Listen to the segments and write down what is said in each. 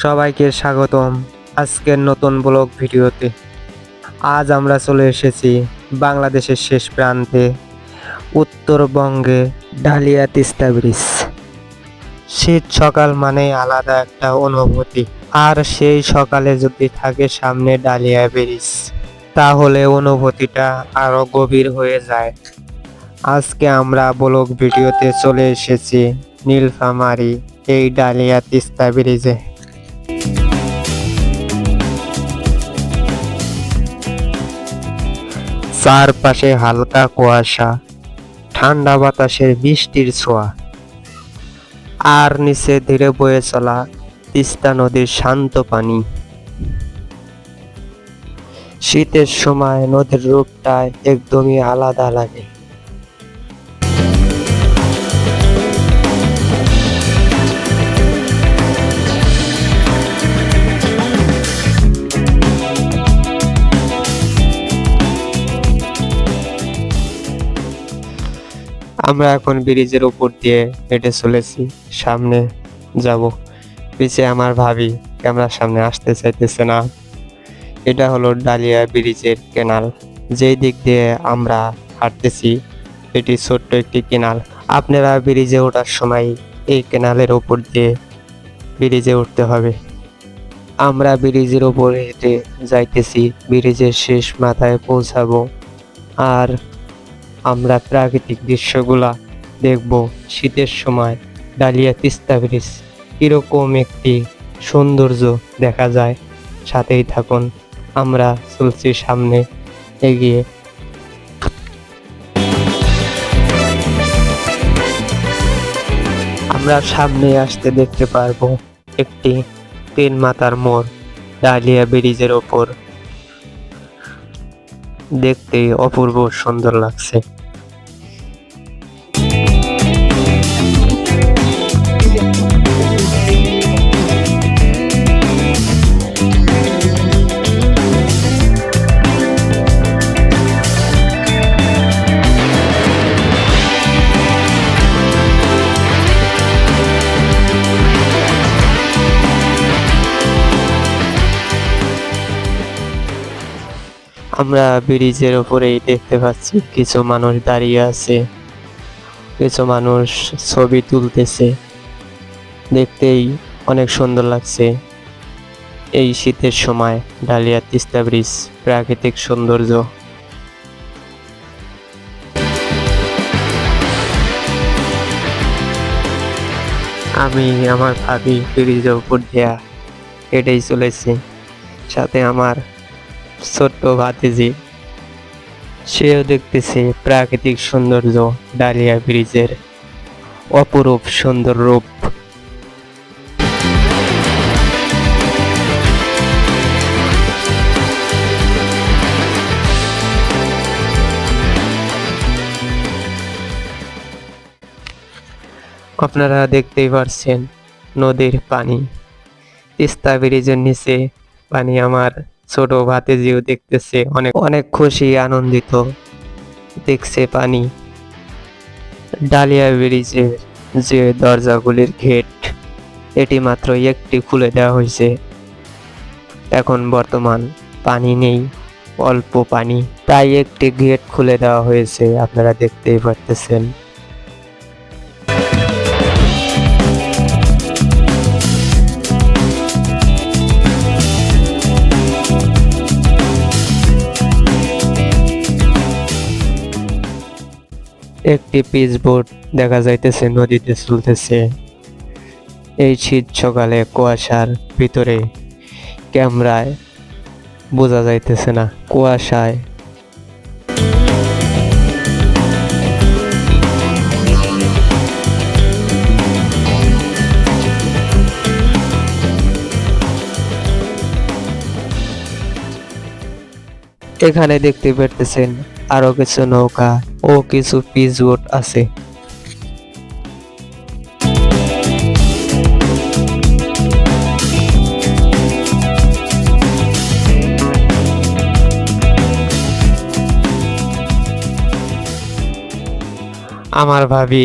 সবাইকে স্বাগতম আজকের নতুন ব্লগ ভিডিওতে। আজ আমরা চলে এসেছি বাংলাদেশের শেষ প্রান্তে, উত্তরবঙ্গে ডালিয়া তিস্তা ব্রিজ। শীত সকাল মানে আলাদা একটা অনুভূতি, আর সেই সকালে যদি থাকে সামনে ডালিয়া ব্রিজ, তাহলে অনুভূতিটা আরো গভীর হয়ে যায়। আজকে আমরা ব্লগ ভিডিওতে চলে এসেছি নীলফামারী এই ডালিয়া তিস্তা ব্রিজে। চারপাশে হালকা কুয়াশা, ঠান্ডা বাতাসের বৃষ্টির ছোঁয়া, আর নিচে ধীরে বয়ে চলা তিস্তা নদীর শান্ত পানি। শীতের সময় নদীর রূপটা একদমই আলাদা লাগে। আমরা এখন ব্রিজের উপর দিয়ে হেঁটে চলেছি, সামনে যাব। পিছে আমার ভাবি ক্যামেরার সামনে আসতে চাইতেছে না। এটা হলো ডালিয়া ব্রিজের কেনাল, যেই দিক দিয়ে আমরা হাঁটতেছি এটি ছোট্ট একটি কেনাল। আপনারা ব্রিজে ওঠার সময় এই কেনালের উপর দিয়ে ব্রিজে উঠতে হবে। আমরা ব্রিজের উপরে হেঁটে যাইতেছি, ব্রিজের শেষ মাথায় পৌঁছাবো, আর আমরা প্রাকৃতিক দৃশ্যগুলা দেখব। শীতের সময় ডালিয়া তিস্তা ব্রিজ কিরকম একটি সৌন্দর্য দেখা যায়। সাথেই থাকুন, আমরা চলছি সামনে এগিয়ে। আমরা সামনে আসতে দেখতে পারবো একটি 3 মাথার মোড় ডালিয়া ব্রিজের ওপর। দেখতে অপূর্ব সুন্দর লাগছে। আমরা ব্রিজের উপরেই দেখতে পাচ্ছি কিছু মানুষ দাঁড়িয়ে আছে, কিছু মানুষ ছবি তুলতেছে। দেখতেই অনেক সুন্দর লাগছে। এই শীতের সময় ডালিয়া তিস্তা ব্রিজ প্রাকৃতিক সৌন্দর্য। আমি আমার ভাবি ব্রিজের উপর দিয়া হেঁটেই চলেছি, সাথে আমার ছোট্ট ভাতিজি, সেও দেখতেছে প্রাকৃতিক সৌন্দর্য, ডালিয়া ব্রিজের অপরূপ সুন্দর রূপ। আপনারা দেখতেই পারছেন নদীর পানি, তিস্তা ব্রিজের নিচে পানি। আমার ছোট ভাতিজিও দেখতেছে, অনেক অনেক খুশি আনন্দিত দেখছে পানি। ডালিয়া ব্রিজের যে দরজাগুলির গেট, এটি মাত্র একটি খুলে দেওয়া হয়েছে। এখন বর্তমান পানি নেই, অল্প পানি, তাই একটি গেট খুলে দেওয়া হয়েছে, আপনারা দেখতেই পারতেছেন। একটি পিচ বোট দেখা যাইতেছে নদীতে চলতেছে। এই শীত সকালে কুয়াশার ভিতরে ক্যামেরায় বোঝা যাইতেছে না, কুয়াশায়। এখানে দেখতে পারতেছেন আরো কিছু নৌকা ও কিছু পিচ বোট আছে। আমার ভাবি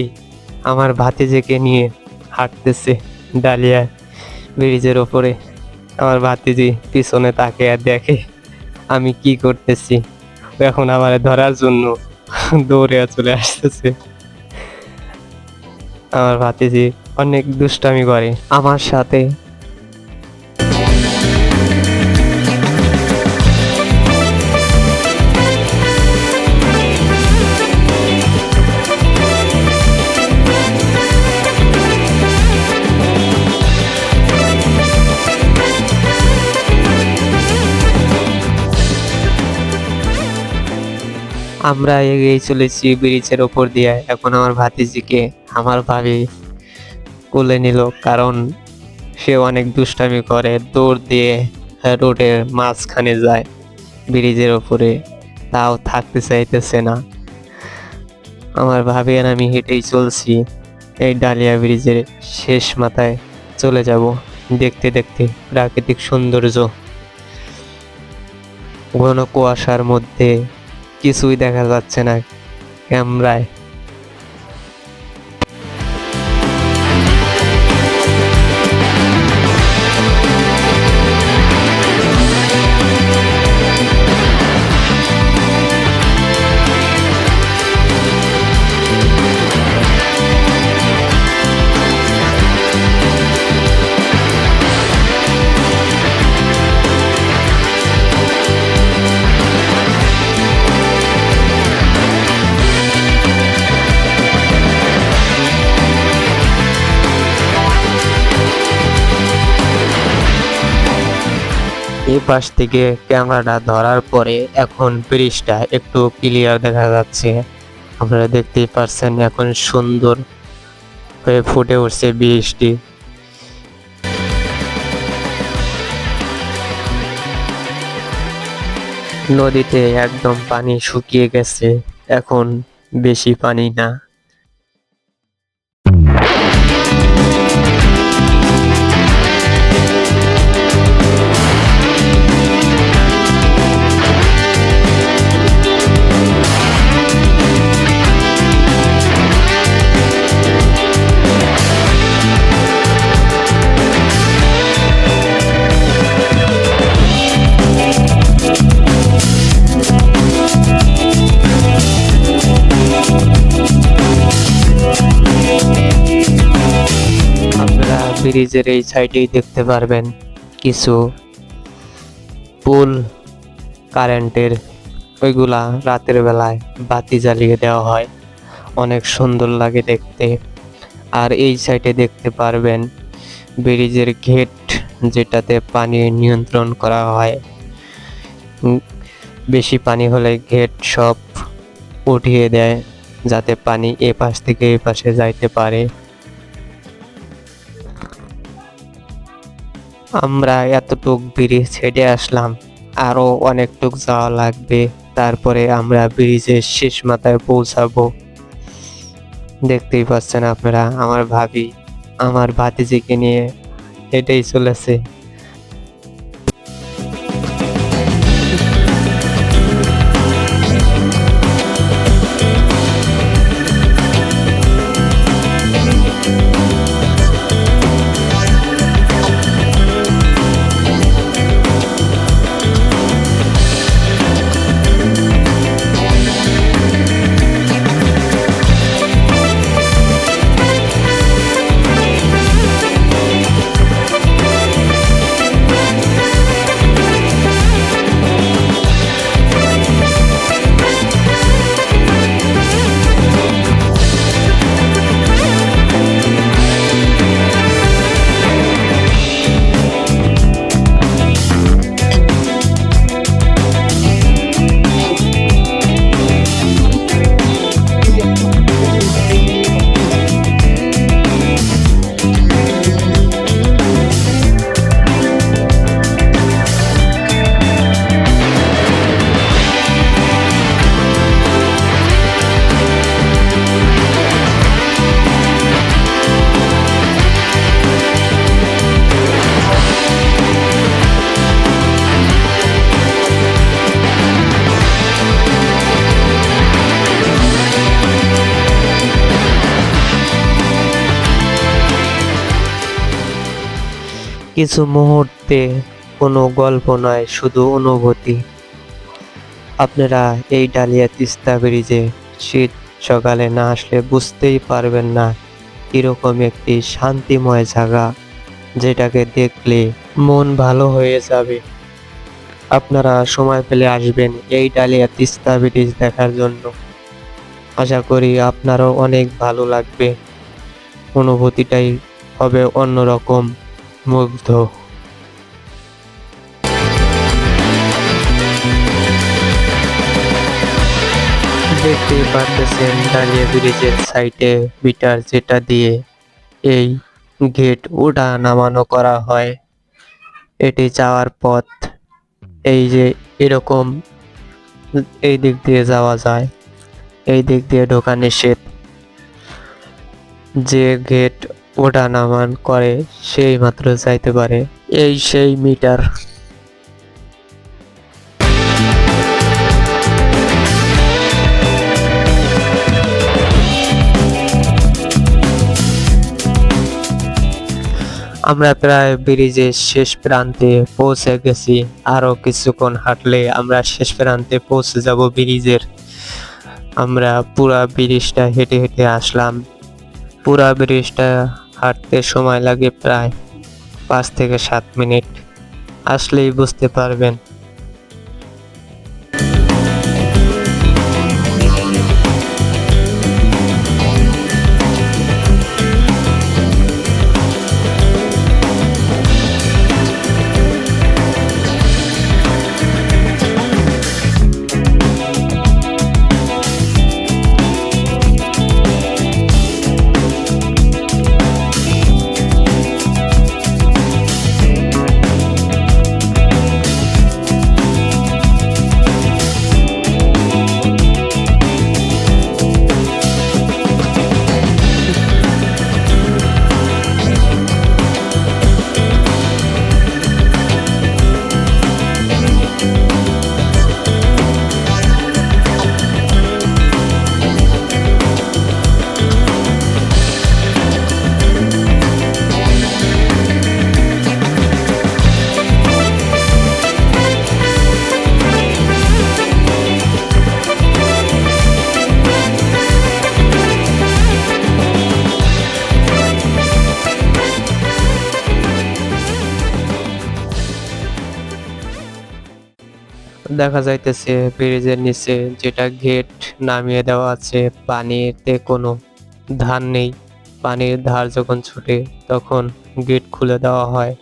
আমার ভাতিজিকে নিয়ে হাঁটতেছে ডালিয়া ব্রিজের ওপরে আমার ভাতিজি পিছনে তাকিয়ে দেখে আমি কি করতেছি। ও এখন আমার ধরার জন্য দৌড়ে চলে আসতেছে। আমার ভাতিজি অনেক দুষ্টামি করে আমার সাথে। আমরা এগিয়ে চলেছি ব্রিজের ওপর দিয়ে। এখন আমার ভাতিজিকে আমার ভাবি কোলে নিল, কারণ সে অনেক দুষ্টামি করে, দৌড় দিয়ে রোডের মাঝখানে যায় ব্রিজের ওপরে, তাও থাকতে চাইতেছে না। আমার ভাবি আর আমি হেঁটেই চলছি এই ডালিয়া ব্রিজের শেষ মাথায় চলে যাব। দেখতে দেখতে প্রাকৃতিক সৌন্দর্য, ঘন কুয়াশার মধ্যে কিছুই দেখা যাচ্ছে না ক্যামেরায়। এই পাশ থেকে ক্যামেরাটা ধরার পরে এখন ব্রিজটা একটু ক্লিয়ার দেখা যাচ্ছে। আপনারা দেখতেই পাচ্ছেন এখন সুন্দর হয়ে ফুটে উঠছে ব্রিজটি। নদীতে একদম পানি শুকিয়ে গেছে, এখন বেশি পানি না। আপনারা ব্রিজের এই সাইডেই দেখতে পারবেন কিছু পোল কারেন্টের, ওইগুলা রাতের বেলায় বাতি জ্বালিয়ে দেওয়া হয়, অনেক সুন্দর লাগে দেখতে। আর এই সাইডে দেখতে পারবেন ব্রিজের গেট, যেটাতে পানি নিয়ন্ত্রণ করা হয়। বেশি পানি হলে গেট সব উঠিয়ে দেয়, যাতে পানি এ পাশ থেকে এ পাশে যাইতে পারে। আমরা এতটুক ব্রিজ হেঁটে আসলাম, আরো অনেকটুক যাওয়া লাগবে, তারপরে আমরা ব্রিজের শেষ মাথায় পৌঁছাবো। দেখতেই পাচ্ছেন আপনারা আমার ভাবি আমার ভাতিজিকে নিয়ে হেঁটেই চলেছে। কিছু মুহূর্তে কোনো গল্প নয়, শুধু অনুভূতি। আপনারা এই ডালিয়া তিস্তা ব্রিজে শীত সকালে না আসলে বুঝতেই পারবেন না কিরকম একটি শান্তিময় জায়গা, যেটাকে দেখলে মন ভালো হয়ে যাবে। আপনারা সময় পেলে আসবেন এই ডালিয়া তিস্তা ব্রিজ দেখার জন্য। আশা করি আপনারও অনেক ভালো লাগবে, অনুভূতিটাই হবে অন্যরকম, মুগ্ধ। দেখতেই পারতেছেন ডালিয়া ব্রিজের সাইডে মিটার, যেটা দিয়ে এই গেট ওঠা নামানো করা হয়। এটি যাওয়ার পথ এই যে এরকম, এই দিক দিয়ে যাওয়া যায়, এই দিক দিয়ে ঢোকা নিষেধ। যে গেট ওঠা নামান করে সেই মাত্র যাইতে পারে। এই সেই মিটার। আমরা প্রায় ব্রিজের শেষ প্রান্তে পৌঁছে গেছি। আরো কিছুক্ষণ হাঁটলে আমরা শেষ প্রান্তে পৌঁছে যাব ব্রিজের। আমরা পুরা ব্রিজটা হেঁটে হেঁটে আসলাম। পুরা ব্রিজটা হাঁটতে সময় লাগে প্রায় 5 থেকে 7 মিনিট। আসলেই বুঝতে পারবেন। দেখা যাইতেছে ব্রিজের নিচে যেটা গেট নামিয়ে দেওয়া আছে, পানিতে কোনো ধার নেই। পানির ধার যখন ছুটে তখন গেট খুলে দেওয়া হয়।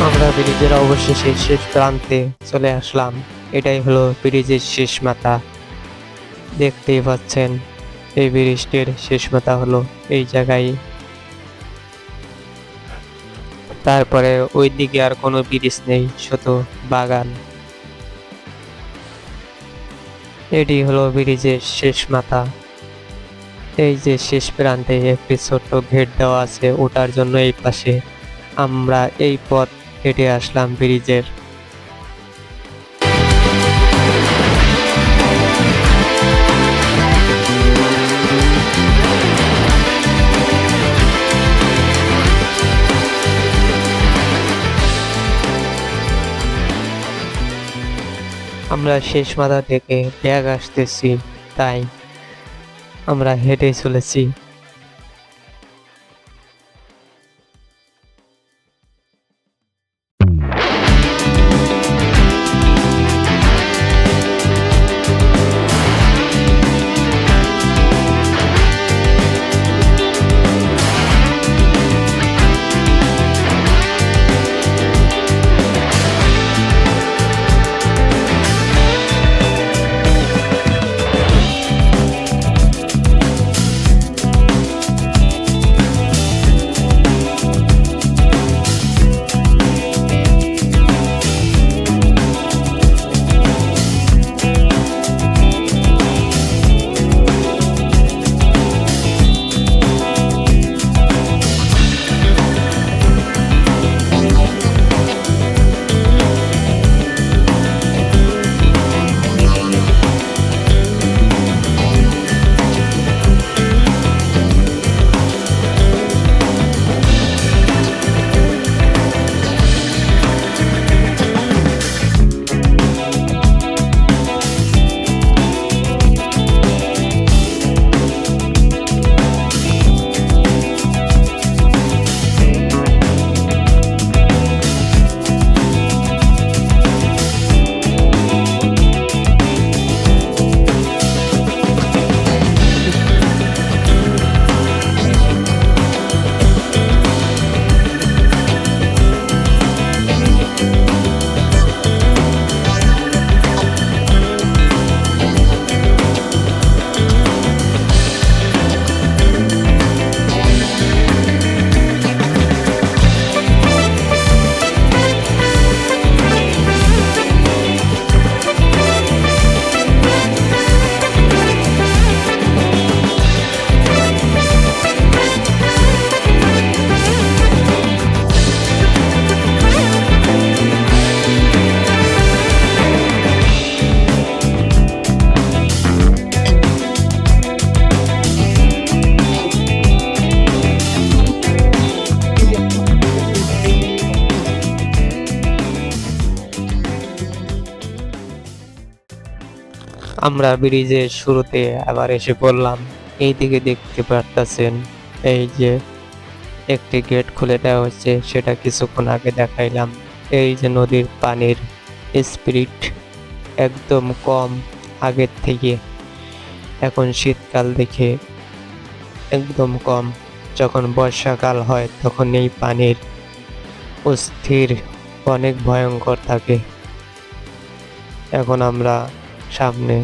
আমরা ব্রিজের অবশেষে শেষ প্রান্তে চলে আসলাম। এটাই হলো ব্রিজের শেষ মাথা। দেখতেই পাচ্ছেন এই ব্রিজটির শেষ মাথা হলো এই জায়গায়। তারপরে ওই দিকে আর কোনো ব্রিজ নেই, শুধু বাগান। এটি হলো ব্রিজের শেষ মাথা। এই যে শেষ প্রান্তে একটি ছোট্ট গেট দেওয়া আছে ওঠার জন্য। এই পাশে আমরা এই পথ হেঁটে আসলাম ব্রিজের। আমরা শেষ মাথা থেকে ব্যাগ আসতেছি, তাই আমরা হেঁটে চলেছি। আমরা ব্রিজের শুরুতে আবার এসে পড়লাম। এইদিকে দেখতে পারতেছেন এই যে একটি গেট খুলে দেওয়া হচ্ছে, সেটা কিছুক্ষণ আগে দেখাইলাম। এই যে নদীর পানির স্পিরিট একদম কম আগের থেকে, এখন শীতকাল দেখে একদম কম। যখন বর্ষাকাল হয় তখন এই পানির অস্থির অনেক ভয়ঙ্কর থাকে। এখন আমরা সামনে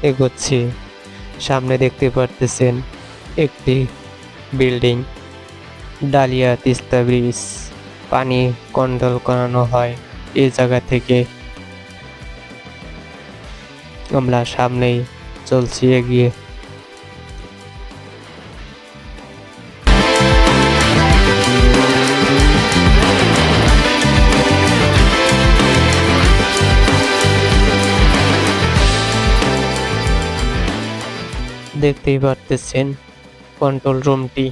এগোচ্ছি। সামনে দেখতে পারতেছেন একটি বিল্ডিং, ডালিয়া তিস্তা ব্রিজ। পানি কন্ট্রোল করানো হয় এই জায়গা থেকে। আমরা সামনেই চলছি এগিয়ে। দেখতেই পারতেছেন কন্ট্রোল রুমটি,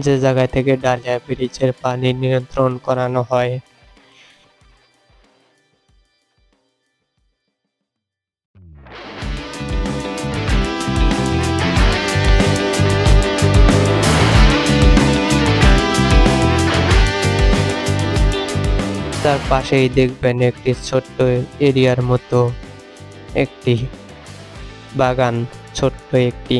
যে জায়গা থেকে ডালিয়া ব্রিজের পানি নিয়ন্ত্রণ করানো হয়। তার পাশেই দেখবেন একটি ছোট্ট এরিয়ার মতো একটি বাগান, ছোট্ট একটি।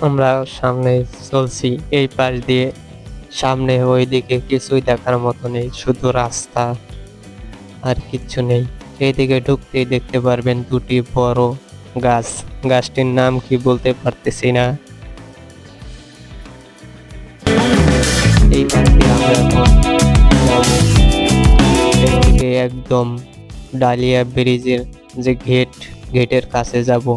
আমরা সামনে চলছি এই পাশ দিয়ে। সামনে ওইদিকে কিছুই দেখার মতো নেই, শুধু রাস্তা আর কিচ্ছু নেই। এইদিকে ঢুকতেই দেখতে পারবেন দুটি বড় গাছ। গাছটির নাম কি বলতে পারতেছি না। এই পাশ দিয়ে আমরা এখন যাবো। এইদিকে একদম ডালিয়া ব্রিজের যে গেটের কাছে যাব।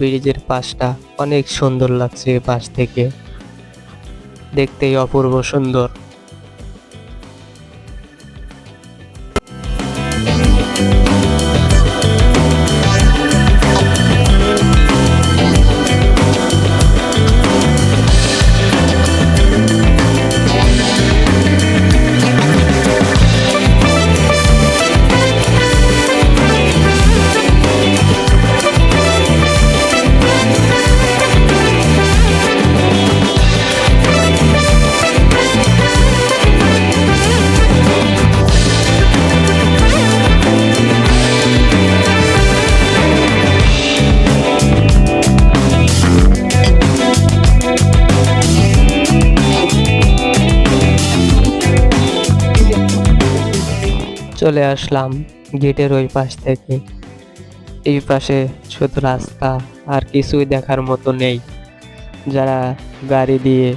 ব্রিজের পাশটা অনেক সুন্দর লাগছে, পাশ থেকে দেখতেই অপূর্ব সুন্দর। চলে আসলাম গেটের ওই পাশ থেকে। এই পাশে শুধু রাস্তা, আর কিছুই দেখার মতো নেই। যারা গাড়ি দিয়ে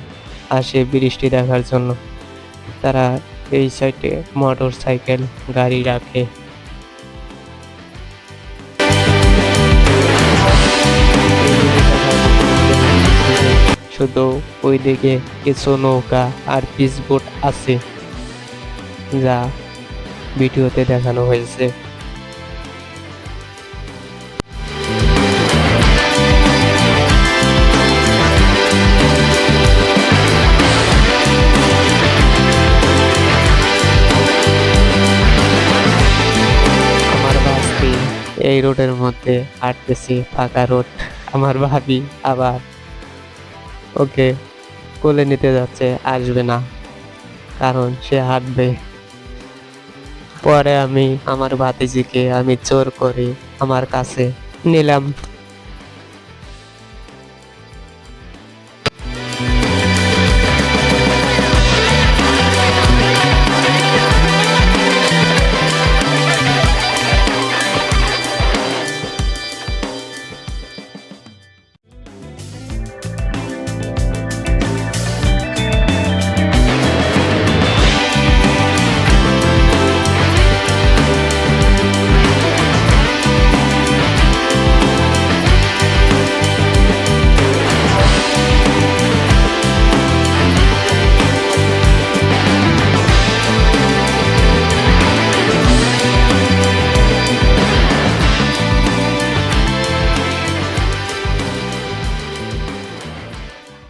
আসে বৃষ্টি দেখার জন্য, তারা এই সাইডে মোটর সাইকেল গাড়ি রাখে। শুধু ওইদিকে কিছু নৌকা আর পিসবোট আছে, যা ভিডিওতে দেখানো হয়েছে। আমার ভাবি এই রোডের মধ্যে হাঁটতেছি, ফাঁকা রোড। আমার ভাবি আবার ওকে কোলে নিতে যাচ্ছে, আসবে না, কারণ সে হাঁটবে। পরে আমি আমার ভাতিজিকে আমি জোর করে আমার কাছে নিলাম।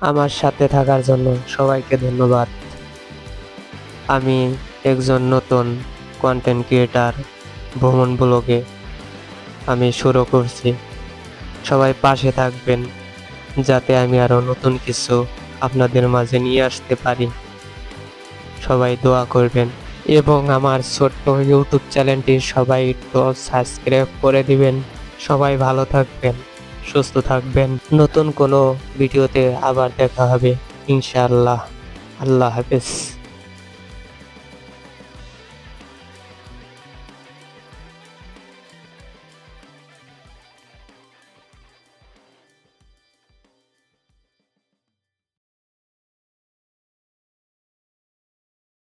আমার সাথে থাকার জন্য সবাইকে ধন্যবাদ। আমি একজন নতুন কন্টেন্ট ক্রিয়েটার, ভ্রমণ ব্লগে আমি শুরু করছি। সবাই পাশে থাকবেন যাতে আমি আরো নতুন কিছু আপনাদের মাঝে নিয়ে আসতে পারি। সবাই দোয়া করবেন এবং আমার ছোট্ট ইউটিউব চ্যানেলটি সবাই একটু সাবস্ক্রাইব করে দিবেন। সবাই ভালো থাকবেন, সুস্থ থাকবেন। নতুন কোনো ভিডিওতে আবার দেখা হবে ইনশাআল্লাহ। আল্লাহ হাফেজ।